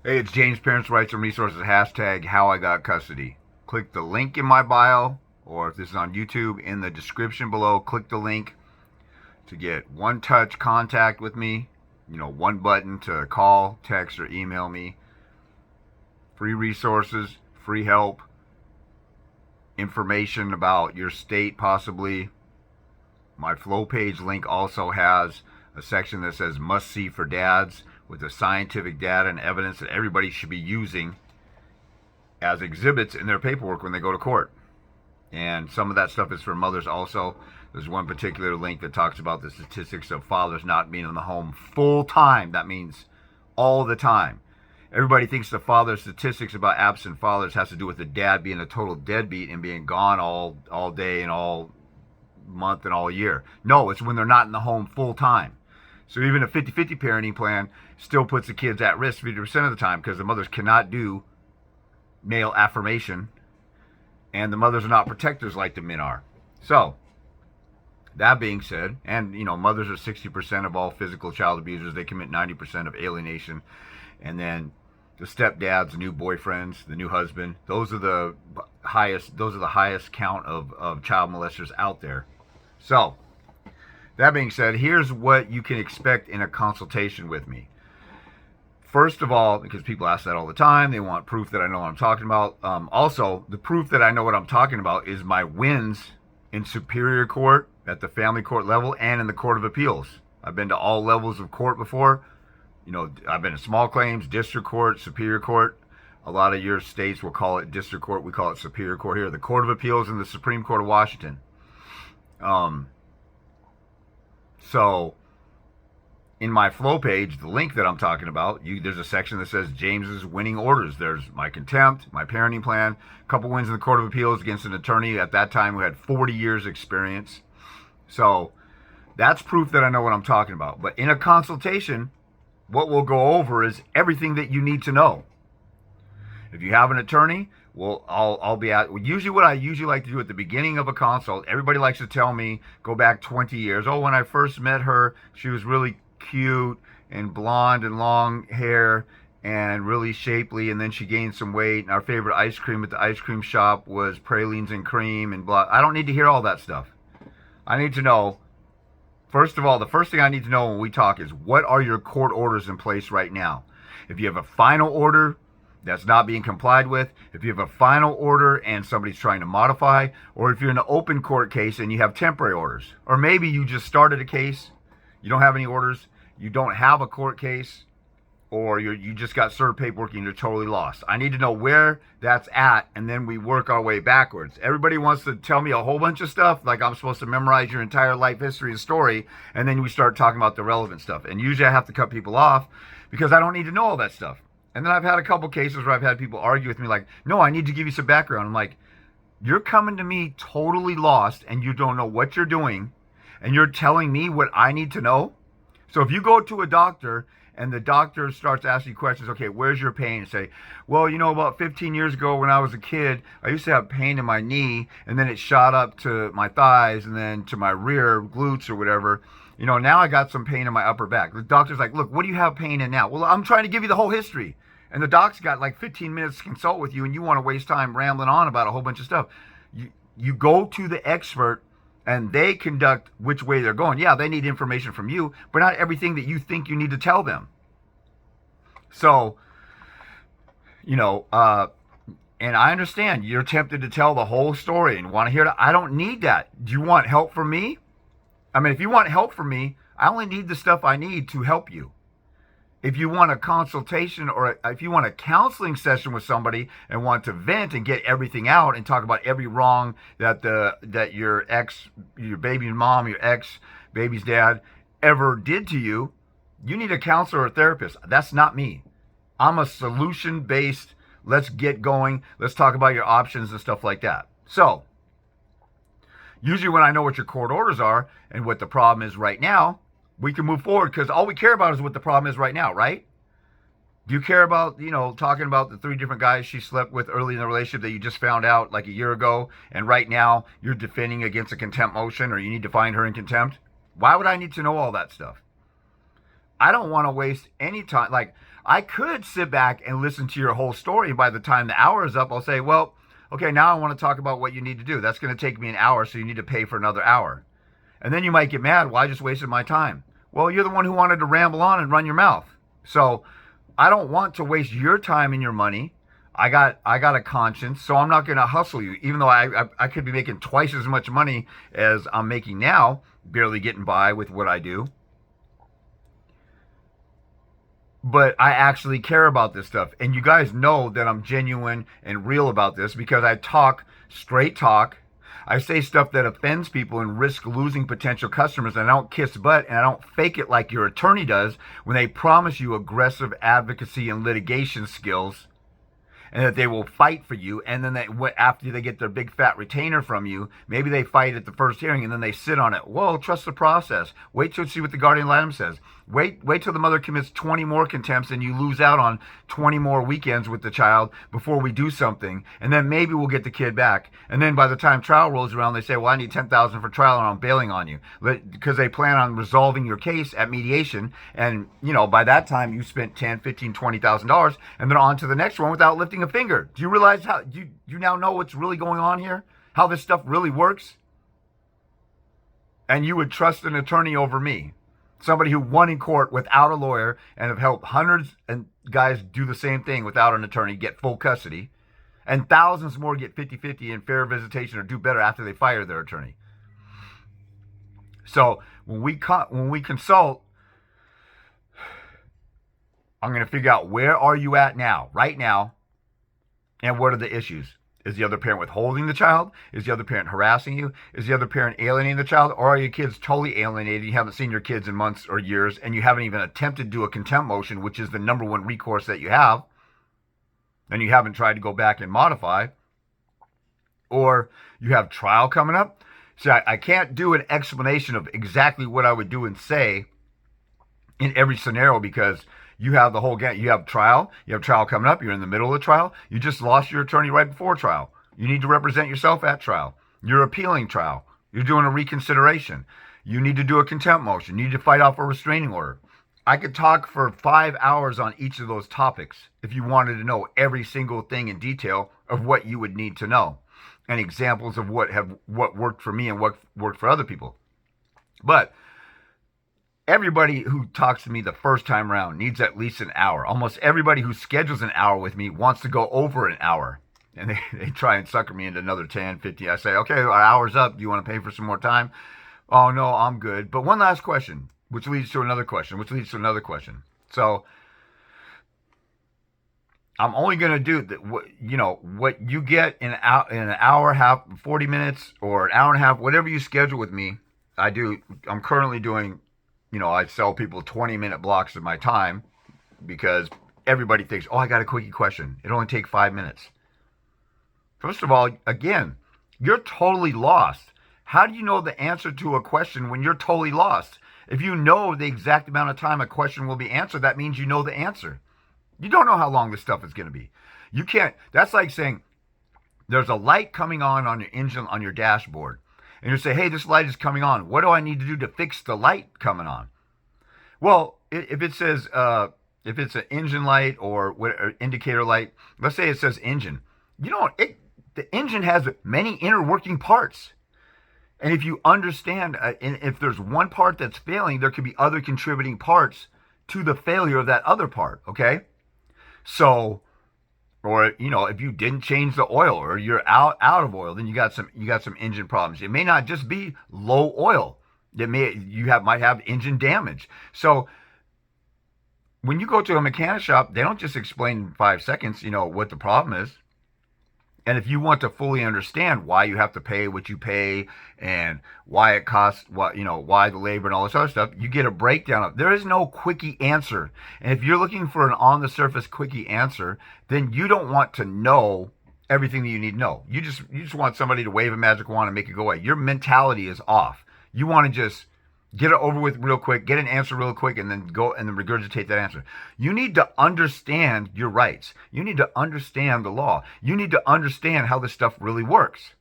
Hey, it's James, Parents' Rights and Resources, hashtag how I got custody. Click the link in my bio, or if this is on YouTube, in the description below, click the link to get one-touch contact with me. One button to call, text, or email me. Free resources, free help, information about your state possibly. My flow page link also has a section that says must see for dads with the scientific data and evidence that everybody should be using as exhibits in their paperwork when they go to court. And some of that stuff is for mothers also. There's one particular link that talks about the statistics of fathers not being in the home full time. That means all the time. Everybody thinks the father statistics about absent fathers has to do with the dad being a total deadbeat and being gone all day and all month and all year. No, it's when they're not in the home full time. So even a 50-50 parenting plan still puts the kids at risk 50% of the time because the mothers cannot do male affirmation and the mothers are not protectors like the men are. So that being said, and mothers are 60% of all physical child abusers. They commit 90% of alienation. And then the stepdads, the new boyfriends, the new husband, those are the highest count of child molesters out there. So that being said, here's what you can expect in a consultation with me. First of all, because people ask that all the time, they want proof that I know what I'm talking about. Also, the proof that I know what I'm talking about is my wins in Superior Court, at the family court level, and in the Court of Appeals. I've been to all levels of court before. I've been in small claims, district court, Superior Court. A lot of your states will call it district court. We call it Superior Court here. The Court of Appeals and the Supreme Court of Washington. So in my flow page, the link that I'm talking about, there's a section that says James's winning orders. There's my contempt, my parenting plan, a couple wins in the Court of Appeals against an attorney at that time who had 40 years experience. So that's proof that I know what I'm talking about. But in a consultation, what we'll go over is everything that you need to know. If you have an attorney, well, I'll be at, usually what I usually like to do at the beginning of a consult, everybody likes to tell me, go back 20 years. Oh, when I first met her, she was really cute and blonde and long hair and really shapely, and then she gained some weight, and our favorite ice cream at the ice cream shop was pralines and cream and blah. I don't need to hear all that stuff. I need to know, first of all, the first thing I need to know when we talk is what are your court orders in place right now? If you have a final order that's not being complied with, if you have a final order and somebody's trying to modify, or if you're in an open court case and you have temporary orders, or maybe you just started a case, you don't have any orders, you don't have a court case, or you just got served paperwork and you're totally lost. I need to know where that's at, and then we work our way backwards. Everybody wants to tell me a whole bunch of stuff, like I'm supposed to memorize your entire life history and story, and then we start talking about the relevant stuff. And usually I have to cut people off because I don't need to know all that stuff. And then I've had a couple cases where I've had people argue with me like, no, I need to give you some background. I'm like, you're coming to me totally lost and you don't know what you're doing and you're telling me what I need to know? So if you go to a doctor and the doctor starts asking you questions, okay, where's your pain? And say, well, about 15 years ago when I was a kid, I used to have pain in my knee and then it shot up to my thighs and then to my rear glutes or whatever. Now I got some pain in my upper back. The doctor's like, look, what do you have pain in now? Well, I'm trying to give you the whole history. And the doc's got like 15 minutes to consult with you and you want to waste time rambling on about a whole bunch of stuff. You go to the expert and they conduct which way they're going. Yeah, they need information from you, but not everything that you think you need to tell them. So, and I understand you're tempted to tell the whole story and want to hear it. I don't need that. Do you want help from me? I mean, if you want help from me, I only need the stuff I need to help you. If you want a consultation or if you want a counseling session with somebody and want to vent and get everything out and talk about every wrong that your baby's mom, your ex baby's dad ever did to you, you need a counselor or a therapist. That's not me. I'm a solution-based, let's get going, let's talk about your options and stuff like that. So, usually when I know what your court orders are and what the problem is right now, we can move forward because all we care about is what the problem is right now, right? Do you care about, talking about the 3 different guys she slept with early in the relationship that you just found out like a year ago, and right now you're defending against a contempt motion or you need to find her in contempt? Why would I need to know all that stuff? I don't want to waste any time. Like, I could sit back and listen to your whole story. By the time the hour is up, I'll say, well, okay, now I want to talk about what you need to do. That's going to take me an hour, so you need to pay for another hour. And then you might get mad, well, I just wasted my time. Well, you're the one who wanted to ramble on and run your mouth. So I don't want to waste your time and your money. I got a conscience, so I'm not going to hustle you, even though I could be making twice as much money as I'm making now, barely getting by with what I do. But I actually care about this stuff. And you guys know that I'm genuine and real about this because I talk straight talk. I say stuff that offends people and risk losing potential customers. And I don't kiss butt and I don't fake it like your attorney does when they promise you aggressive advocacy and litigation skills and that they will fight for you. And then after they get their big fat retainer from you, maybe they fight at the first hearing and then they sit on it. Whoa, trust the process. Wait till you see what the guardian ad litem says. Wait till the mother commits 20 more contempts and you lose out on 20 more weekends with the child before we do something. And then maybe we'll get the kid back. And then by the time trial rolls around, they say, well, I need $10,000 for trial and I'm bailing on you. Because they plan on resolving your case at mediation. And, by that time you spent $10,000, $15,000, $20,000 and then on to the next one without lifting a finger. Do you realize how you now know what's really going on here? How this stuff really works? And you would trust an attorney over me. Somebody who won in court without a lawyer and have helped hundreds of guys do the same thing without an attorney get full custody. And thousands more get 50-50 in fair visitation or do better after they fire their attorney. So when we consult, I'm going to figure out where are you at now, right now, and what are the issues. Is the other parent withholding the child? Is the other parent harassing you? Is the other parent alienating the child? Or are your kids totally alienated? You haven't seen your kids in months or years, and you haven't even attempted to do a contempt motion, which is the number one recourse that you have, and you haven't tried to go back and modify. Or you have trial coming up. See, I can't do an explanation of exactly what I would do and say in every scenario because you have the whole game. You have trial coming up. You're in the middle of the trial. You just lost your attorney right before trial. You need to represent yourself at trial. You're appealing trial. You're doing a reconsideration. You need to do a contempt motion. You need to fight off a restraining order. I could talk for 5 hours on each of those topics if you wanted to know every single thing in detail of what you would need to know and examples of what worked for me and what worked for other people. But everybody who talks to me the first time around needs at least an hour. Almost everybody who schedules an hour with me wants to go over an hour. And they try and sucker me into another 10, 50. I say, okay, our hour's up. Do you want to pay for some more time? Oh, no, I'm good. But one last question, which leads to another question, which leads to another question. So I'm only going to do what you get in an hour, half, 40 minutes, or an hour and a half, whatever you schedule with me. I'm currently doing, I sell people 20-minute blocks of my time because everybody thinks, oh, I got a quickie question. It only takes 5 minutes. First of all, again, you're totally lost. How do you know the answer to a question when you're totally lost? If you know the exact amount of time a question will be answered, that means you know the answer. You don't know how long this stuff is going to be. You can't. That's like saying there's a light coming on your engine, on your dashboard. And you say, hey, this light is coming on. What do I need to do to fix the light coming on? Well, if it says, if it's an engine light or indicator light, let's say it says engine. The engine has many inner working parts. And if you understand, and if there's one part that's failing, there could be other contributing parts to the failure of that other part, okay? So, or if you didn't change the oil or you're out of oil, then you got some engine problems. It may not just be low oil. Might have engine damage. So when you go to a mechanic shop, they don't just explain in 5 seconds, what the problem is. And if you want to fully understand why you have to pay what you pay and why it costs, why the labor and all this other stuff, you get a breakdown of. There is no quickie answer. And if you're looking for an on-the-surface quickie answer, then you don't want to know everything that you need to know. You just want somebody to wave a magic wand and make it go away. Your mentality is off. You want to just get it over with real quick, get an answer real quick, and then go and then regurgitate that answer. You need to understand your rights. You need to understand the law. You need to understand how this stuff really works.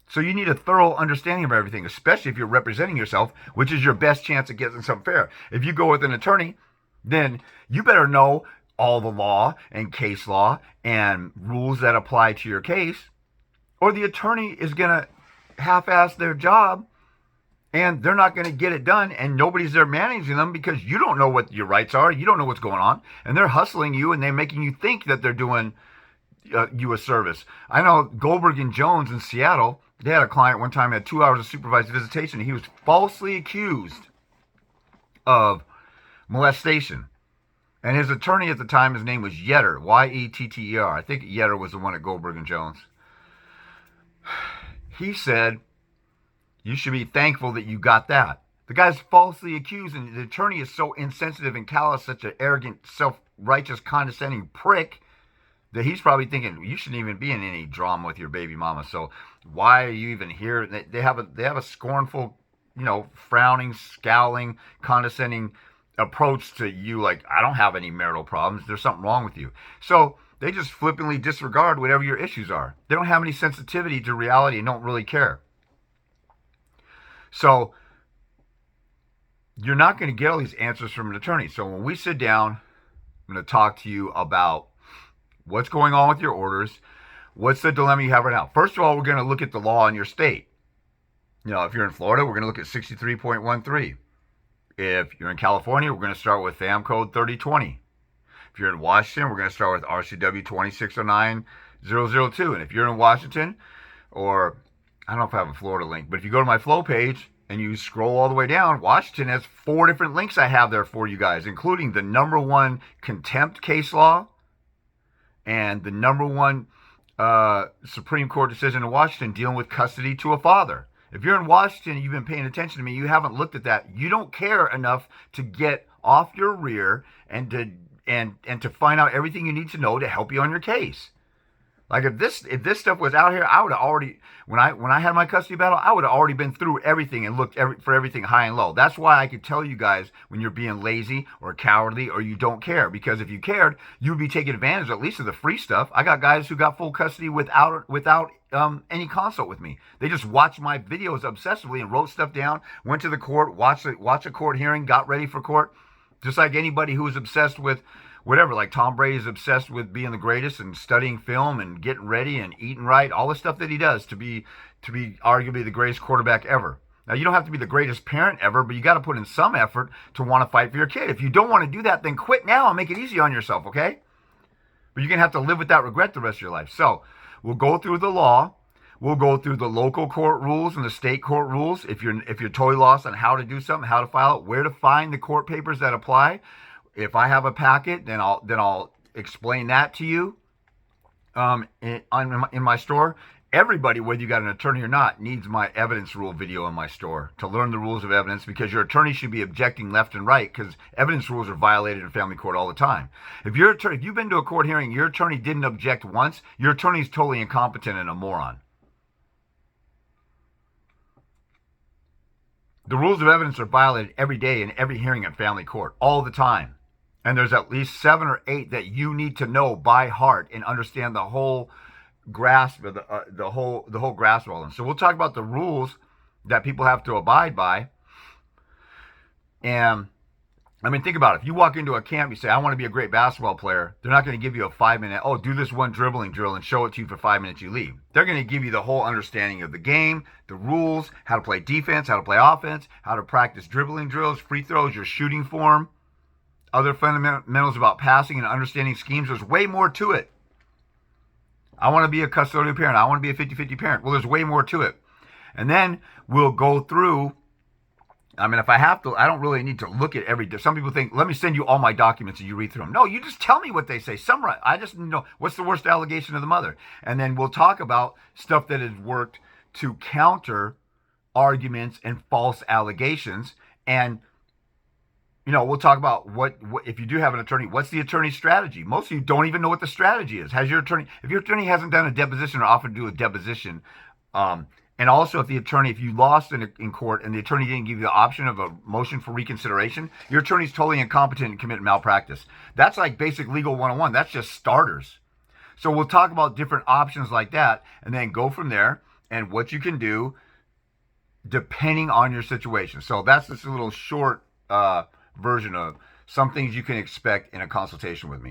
So you need a thorough understanding of everything, especially if you're representing yourself, which is your best chance of getting something fair. If you go with an attorney, then you better know all the law and case law and rules that apply to your case, or the attorney is going to half-ass their job and they're not going to get it done, and nobody's there managing them because you don't know what your rights are, you don't know what's going on, and they're hustling you and they're making you think that they're doing you a service. I know Goldberg and Jones in Seattle, they had a client one time had 2 hours of supervised visitation. He was falsely accused of molestation. And his attorney at the time, his name was Yetter, Y-E-T-T-E-R. I think Yetter was the one at Goldberg and Jones. He said, you should be thankful that you got that. The guy's falsely accused, and the attorney is so insensitive and callous, such an arrogant, self-righteous, condescending prick, that he's probably thinking, you shouldn't even be in any drama with your baby mama. So why are you even here? They have a scornful, frowning, scowling, condescending approach to you, like, I don't have any marital problems. There's something wrong with you. So they just flippantly disregard whatever your issues are. They don't have any sensitivity to reality and don't really care. So you're not going to get all these answers from an attorney. So when we sit down, I'm going to talk to you about what's going on with your orders, what's the dilemma you have right now. First of all, we're going to look at the law in your state. If you're in Florida, we're going to look at 63.13. If you're in California, we're going to start with FAM Code 3020. If you're in Washington, we're going to start with RCW 2609002. And if you're in Washington, or I don't know if I have a Florida link, but if you go to my flow page and you scroll all the way down, Washington has 4 different links I have there for you guys, including the number 1 contempt case law and the number 1 Supreme Court decision in Washington dealing with custody to a father. If you're in Washington and you've been paying attention to me, you haven't looked at that. You don't care enough to get off your rear and to find out everything you need to know to help you on your case. Like if this stuff was out here, I would have already, when I had my custody battle, I would have already been through everything and looked for everything high and low. That's why I could tell you guys when you're being lazy or cowardly or you don't care. Because if you cared, you would be taking advantage at least of the free stuff. I got guys who got full custody without any consult with me. They just watched my videos obsessively and wrote stuff down, went to the court, watched a court hearing, got ready for court. Just like anybody who is obsessed with whatever, like Tom Brady is obsessed with being the greatest and studying film and getting ready and eating right, all the stuff that he does to be arguably the greatest quarterback ever. Now, you don't have to be the greatest parent ever, but you got to put in some effort to want to fight for your kid. If you don't want to do that, then quit now and make it easy on yourself, okay? But you're going to have to live with that regret the rest of your life. So we'll go through the law. We'll go through the local court rules and the state court rules. If you're totally lost on how to do something, how to file it, where to find the court papers that apply. If I have a packet, then I'll explain that to you in my store. Everybody, whether you got an attorney or not, needs my evidence rule video in my store to learn the rules of evidence, because your attorney should be objecting left and right, because evidence rules are violated in family court all the time. If you've been to a court hearing, your attorney didn't object once, your attorney's totally incompetent and a moron. The rules of evidence are violated every day in every hearing at family court, all the time. And there's at least 7 or 8 that you need to know by heart and understand the whole grasp of the whole grasp of all them. So we'll talk about the rules that people have to abide by. And I mean, think about it. If you walk into a camp, you say, I want to be a great basketball player. They're not going to give you a 5-minute, do this one dribbling drill and show it to you for 5 minutes, you leave. They're going to give you the whole understanding of the game, the rules, how to play defense, how to play offense, how to practice dribbling drills, free throws, your shooting form, other fundamentals about passing and understanding schemes. There's way more to it. I want to be a custodial parent. I want to be a 50-50 parent. Well, there's way more to it. And then we'll go through, I mean, if I have to, I don't really need to look at some people think, let me send you all my documents and you read through them. No, you just tell me what they say. Summarize. I just need to know what's the worst allegation of the mother. And then we'll talk about stuff that has worked to counter arguments and false allegations. And we'll talk about what if you do have an attorney, what's the attorney's strategy? Most of you don't even know what the strategy is. If your attorney hasn't done a deposition or offered to do a deposition, and also if you lost in court and the attorney didn't give you the option of a motion for reconsideration, your attorney's totally incompetent and committed malpractice. That's like basic legal 101. That's just starters. So we'll talk about different options like that and then go from there and what you can do depending on your situation. So that's just a little short version of some things you can expect in a consultation with me.